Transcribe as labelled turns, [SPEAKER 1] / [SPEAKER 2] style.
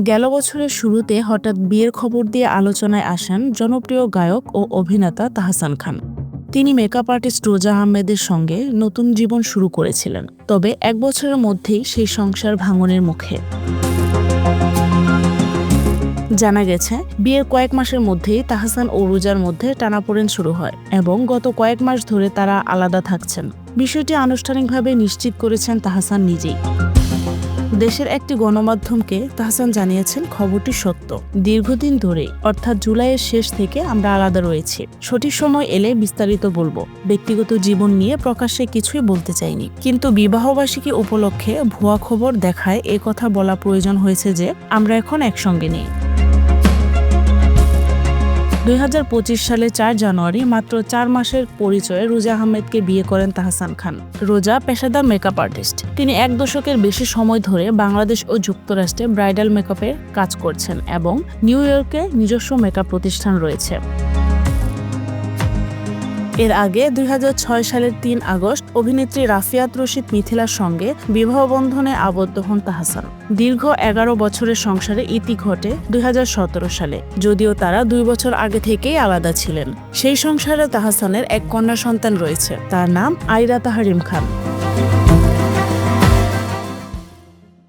[SPEAKER 1] গেল বছরের শুরুতে হঠাৎ বিয়ের খবর দিয়ে আলোচনায় আসেন জনপ্রিয় গায়ক ও অভিনেতা তাহসান খান। তিনি মেকআপ আর্টিস্ট রোজা আহমেদের সঙ্গে নতুন জীবন শুরু করেছিলেন, তবে এক বছরের মধ্যেই সেই সংসার ভাঙনের মুখে। জানা গেছে, বিয়ের কয়েক মাসের মধ্যেই তাহসান ও রোজার মধ্যে টানাপোড়েন শুরু হয় এবং গত কয়েক মাস ধরে তারা আলাদা থাকছেন। বিষয়টি আনুষ্ঠানিকভাবে নিশ্চিত করেছেন তাহসান নিজেই। দেশের একটি গণমাধ্যমকে তাহসান জানিয়েছেন খবরটি সত্য। দীর্ঘদিন ধরে, অর্থাৎ জুলাইয়ের শেষ থেকে আমরা আলাদা রয়েছি। সঠিক সময় এলে বিস্তারিত বলবো। ব্যক্তিগত জীবন নিয়ে প্রকাশ্যে কিছুই বলতে চাইনি, কিন্তু বিবাহবার্ষিকী উপলক্ষে ভুয়া খবর দেখায় এ কথা বলা প্রয়োজন হয়েছে যে আমরা এখন একসঙ্গে নেই। 2025 সালে 4 জানুয়ারি মাত্র 4 মাসের পরিচয়ে রোজা আহমেদকে বিয়ে করেন তাহসান খান। রোজা পেশাদার মেকআপ আর্টিস্ট। তিনি 1 দশকের বেশি সময় ধরে বাংলাদেশ ও যুক্তরাষ্ট্রে ব্রাইডাল মেকআপের কাজ করছেন এবং নিউ ইয়র্কে নিজস্ব মেকআপ প্রতিষ্ঠান রয়েছে। এর আগে 2006 সালের 3 আগস্ট অভিনেত্রী রাফিয়াত রশিদ মিথিলার সঙ্গে বিবাহ বন্ধনে আবদ্ধ হন তাহসান। দীর্ঘ 11 বছরের সংসারে ইতি ঘটে 2017 সালে, যদিও তারা 2 বছর আগে থেকেই আলাদা ছিলেন। সেই সংসারে তাহসানের এক কন্যা সন্তান রয়েছে, তার নাম আইরা তাহরিম খান।